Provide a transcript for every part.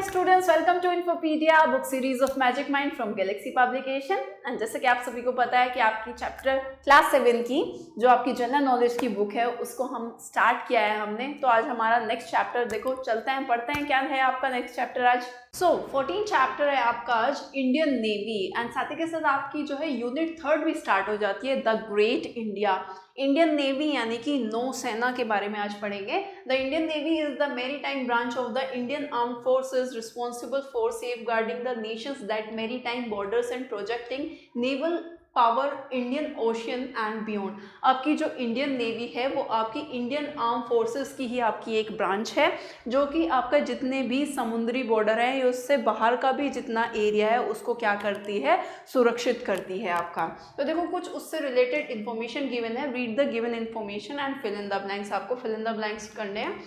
students, welcome to Infopedia book series of Magic Mind from Galaxy Publication। And जैसे कि आप सभी को पता है कि आपकी चैप्टर क्लास 7 की जो आपकी जनरल नॉलेज की बुक है उसको हम स्टार्ट किया है हमने। तो आज हमारा नेक्स्ट चैप्टर देखो चलते हैं पढ़ते हैं क्या है आपका नेक्स्ट चैप्टर आज। 14 चैप्टर है आपका आज इंडियन नेवी एंड साथ ही के साथ आपकी जो है यूनिट 3 भी स्टार्ट हो जाती है the great India. Indian navy यानी कि नौसेना के बारे में आज पढ़ेंगे। The Indian navy is the maritime branch of the Indian arm forces responsible for safeguarding the Nations that maritime borders and projecting naval power Indian ocean and beyond. आपकी जो इंडियन नेवी है वो आपकी इंडियन आर्म फोर्सेस की ही आपकी एक branch है जो कि आपका जितने भी समुद्री बॉर्डर है या उससे बाहर का भी जितना एरिया है उसको क्या करती है, सुरक्षित करती है आपका। तो देखो कुछ उससे रिलेटेड इन्फॉर्मेशन गिवन है, read the given information and fill in the blanks. आपको फिल इन द ब्लैंक्स करने हैं।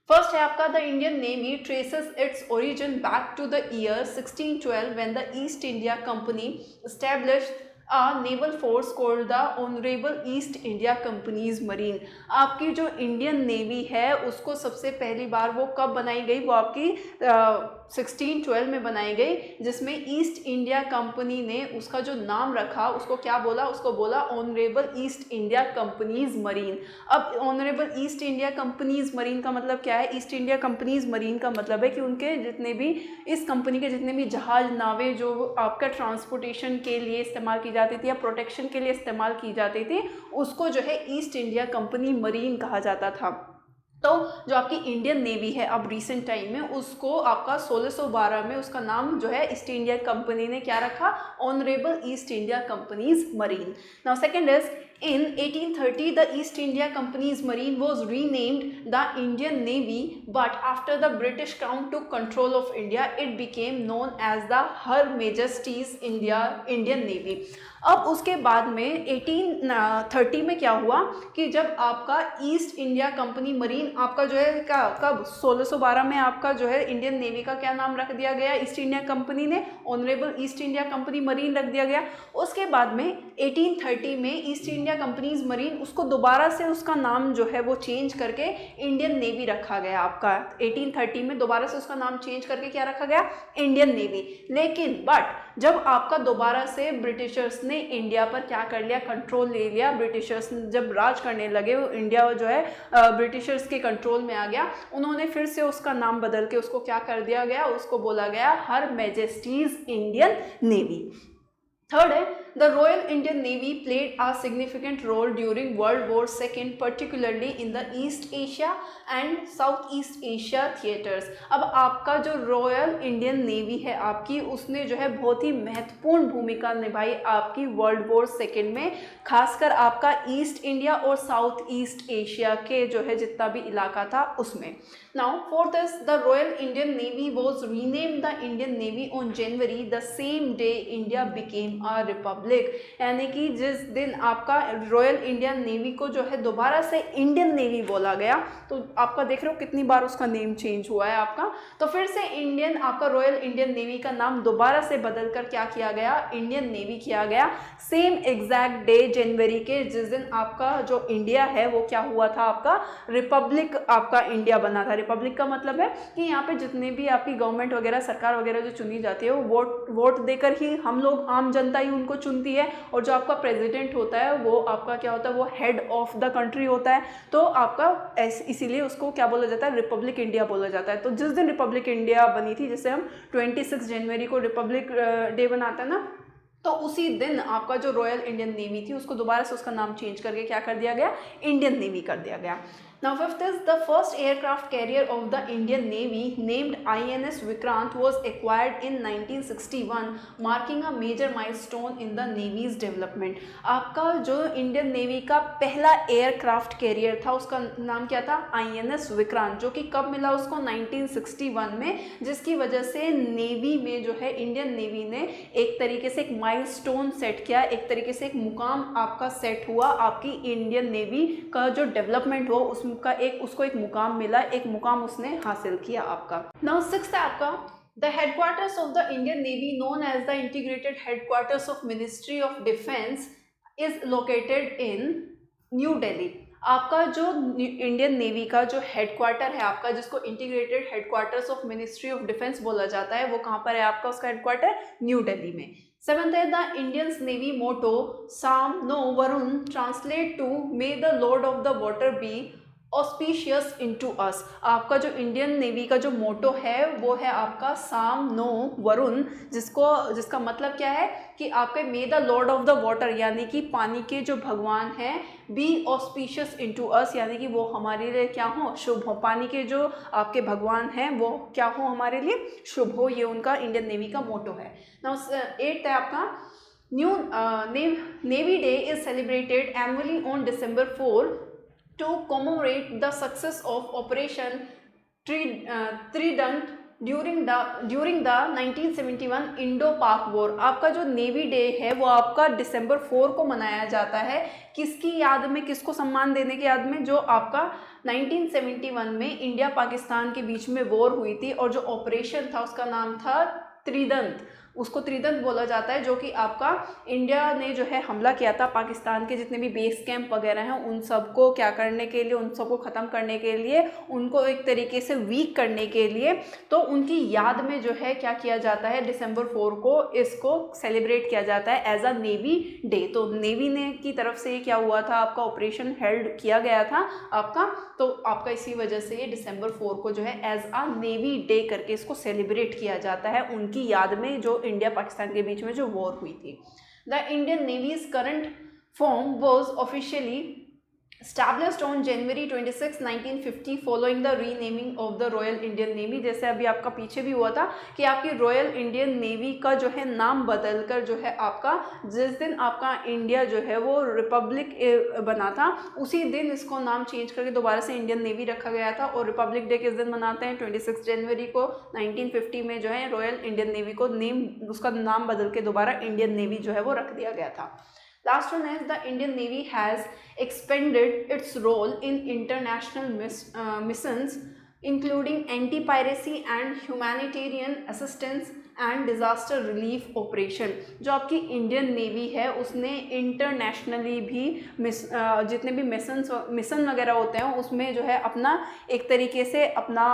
फर्स्ट है आपका the Indian navy traces its origin back to the year 1612 when the East India Company established a naval force called the Honorable East India Company's Marine। आपकी जो Indian navy है उसको सबसे पहली बार वो कब बनाई गई, वो आपकी 1612 में बनाई गई, जिसमें ईस्ट इंडिया कंपनी ने उसका जो नाम रखा उसको क्या बोला, उसको बोला honourable East India company's marine. अब honourable East India company's marine का मतलब क्या है? ईस्ट इंडिया कंपनीज मरीन का मतलब है कि उनके जितने भी इस कंपनी के जितने भी जहाज नावें जो आपका ट्रांसपोर्टेशन के लिए इस्तेमाल की जाती थी या प्रोटेक्शन के लिए इस्तेमाल की जाती थी उसको जो है ईस्ट इंडिया कंपनी मरीन कहा जाता था। तो जो आपकी इंडियन नेवी है अब रिसेंट टाइम में उसको आपका 1612 में उसका नाम जो है ईस्ट इंडिया कंपनी ने क्या रखा, honourable East India company's marine. Now second is in 1830 the East India Company's Marine was renamed the Indian Navy, but after the British Crown took control of India it became known as the Her Majesty's Indian Navy। अब उसके बाद में 1830 में क्या हुआ कि जब आपका ईस्ट इंडिया कंपनी मरीन आपका जो है कब 1612 में आपका जो है इंडियन नेवी का क्या नाम रख दिया गया, ईस्ट इंडिया कंपनी ने honourable East India company marine रख दिया गया। उसके बाद में 1830 में ईस्ट इंडिया कंपनीज मरीन उसको दोबारा से उसका नाम जो है वो चेंज करके इंडियन नेवी रखा गया आपका। 1830 में दोबारा से उसका नाम चेंज करके क्या रखा गया, इंडियन नेवी। लेकिन बट जब आपका दोबारा से ब्रिटिशर्स ने इंडिया पर क्या कर लिया, कंट्रोल ले लिया, ब्रिटिशर्स जब राज करने लगे इंडिया जो है ब्रिटिशर्स के कंट्रोल में आ गया, उन्होंने फिर से उसका नाम बदल के उसको क्या कर दिया गया, उसको बोला गया हर मैजेस्टीज इंडियन नेवी। थर्ड है the royal Indian navy played a significant role during World War II, particularly in the East Asia and Southeast Asia theaters। अब आपका जो रॉयल इंडियन नेवी है आपकी उसने जो है बहुत ही महत्वपूर्ण भूमिका निभाई आपकी वर्ल्ड वॉर सेकेंड में, खासकर आपका ईस्ट इंडिया और साउथ ईस्ट एशिया के जो है जितना भी इलाका था उसमें। Now fourth is the royal Indian navy was renamed the Indian navy on January the same day India became a republic. यानी कि जिस दिन आपका रॉयल इंडियन नेवी को जो है दोबारा से इंडियन नेवी बोला गया, तो आपका देख रहे हो कितनी बार उसका नेम चेंज हुआ है आपका। तो फिर से इंडियन आपका रॉयल इंडियन नेवी का नाम दोबारा से बदल कर क्या किया गया, इंडियन नेवी किया गया। सेम एग्जैक्ट डे जनवरी के जिस दिन आपका जो इंडिया है वो क्या हुआ था, आपका रिपब्लिक आपका इंडिया बना था। रिपब्लिक का मतलब है कि यहाँ पे जितने भी आपकी गवर्नमेंट वगैरह सरकार वगैरह जो चुनी जाती है वो वोट देकर ही हम लोग आम जनता ही उनको चुनती है, और जो आपका प्रेसिडेंट होता है वो आपका क्या होता है, वो हेड ऑफ द कंट्री होता है। तो आपका इसीलिए उसको क्या बोला जाता है, रिपब्लिक इंडिया बोला जाता है। तो जिस दिन रिपब्लिक इंडिया बनी थी, जैसे हम 26 जनवरी को रिपब्लिक डे बनाते हैं ना, तो उसी दिन आपका जो रॉयल इंडियन नेवी थी उसको दोबारा से उसका नाम चेंज करके क्या कर दिया गया, इंडियन नेवी कर दिया गया। Now fifth is the first aircraft carrier of the Indian Navy named INS Vikrant was acquired in 1961, marking a major milestone in the Navy's development। आपका जो इंडियन नेवी का पहला एयरक्राफ्ट कैरियर था उसका नाम क्या था, INS विक्रांत, जो कि कब मिला उसको 1961 में, जिसकी वजह से नेवी में जो है इंडियन नेवी ने एक तरीके से एक माइलस्टोन सेट किया, एक तरीके से एक मुकाम आपका सेट हुआ। आपकी इंडियन नेवी का जो डेवलपमेंट हुआ उसको एक मुकाम मिला, एक मुकाम उसने हासिल किया आपका। नाउ सिक्स्थ है आपका the headquarters of the Indian navy known as the integrated headquarters of ministry of defence is located in New Delhi. आपका जो इंडियन नेवी का जो हेडक्वार्टर है आपका, जिसको integrated headquarters of ministry of defence बोला जाता है, वो कहाँ पर है आपका उसका हेडक्वार्टर? न्यू दिल्ली में। सेवंथ है द इंडियन नेवी मोटो साम नो Varuna translate to may the lord of the water be auspicious into us. आपका जो इंडियन नेवी का जो मोटो है वो है आपका साम नो वरुण, जिसका मतलब क्या है कि आपके मे the lord of the water, यानी कि पानी के जो भगवान हैं, बी ऑस्पिशियस इनटू अस, यानी कि वो हमारे लिए क्या हो? शुभ हो। पानी के जो आपके भगवान हैं वो क्या हो? हमारे लिए शुभ हो। ये उनका इंडियन नेवी का मोटो है। नाउ 8th है आपका new navy day is celebrated annually on December 4 to commemorate the success of Operation Trident during the 1971 Indo-Pak War। आपका जो नेवी डे है वो आपका December 4 को मनाया जाता है। किसकी याद में, किसको सम्मान देने की याद में? जो आपका 1971 में इंडिया पाकिस्तान के बीच में वॉर हुई थी, और जो ऑपरेशन था उसका नाम था त्रिदंत। उसको त्रिदंत बोला जाता है, जो कि आपका इंडिया ने जो है हमला किया था पाकिस्तान के जितने भी बेस कैंप वगैरह हैं उन सबको क्या करने के लिए, उन सबको ख़त्म करने के लिए, उनको एक तरीके से वीक करने के लिए। तो उनकी याद में जो है क्या किया जाता है, December 4 को इसको सेलिब्रेट किया जाता है एज अ नेवी डे। तो नेवी ने की तरफ से क्या हुआ था, आपका ऑपरेशन हेल्ड किया गया था आपका, तो आपका इसी वजह से ये December 4 को जो है एज अ नेवी डे करके इसको सेलिब्रेट किया जाता है, उनकी याद में जो इंडिया पाकिस्तान के बीच में जो वॉर हुई थी। The Indian navy's current form was officially established on January 26, 1950 following the renaming of the Royal Indian Navy। जैसे अभी आपका पीछे भी हुआ था कि आपकी रॉयल इंडियन नेवी का जो है नाम बदलकर जो है आपका, जिस दिन आपका इंडिया जो है वो रिपब्लिक बना था उसी दिन इसको नाम चेंज करके दोबारा से इंडियन नेवी रखा गया था। और रिपब्लिक डे किस दिन मनाते हैं? 26 जनवरी को 1950 में जो है रॉयल इंडियन नेवी को उसका नाम बदल के दोबारा इंडियन नेवी जो है वो रख दिया गया था। Last one is the Indian Navy has expanded its role in international missions, including anti-piracy and humanitarian assistance and disaster relief operation. जो आपकी इंडियन नेवी है उसने इंटरनेशनली भी जितने भी मिशन वगैरह होते हैं उसमें जो है अपना एक तरीके से अपना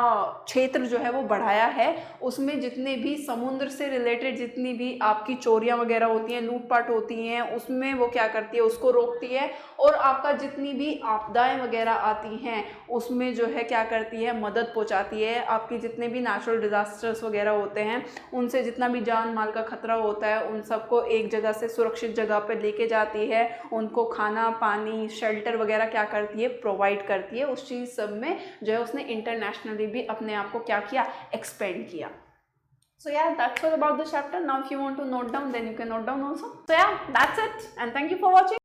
क्षेत्र जो है वो बढ़ाया है। उसमें जितने भी समुद्र से रिलेटेड जितनी भी आपकी चोरियां वगैरह होती हैं, लूटपाट होती हैं, उसमें वो क्या करती है, उसको रोकती है। और आपका जितनी भी आपदाएं वगैरह आती हैं उसमें जो है क्या करती है, मदद पहुंचाती है। आपकी जितने भी नेचुरल डिज़ास्टर्स वगैरह होते हैं उनसे जितना भी जान माल का खतरा होता है उन सबको एक जगह से सुरक्षित जगह पर लेके जाती है, उनको खाना पानी शेल्टर वगैरह क्या करती है, प्रोवाइड करती है। उस चीज़ सब में जो है उसने इंटरनेशनली भी अपने आप को क्या किया, एक्सपेंड किया। So yeah, that's all about the chapter. Now if you want to note down, then you can note down also. So yeah, that's it, and thank you for watching.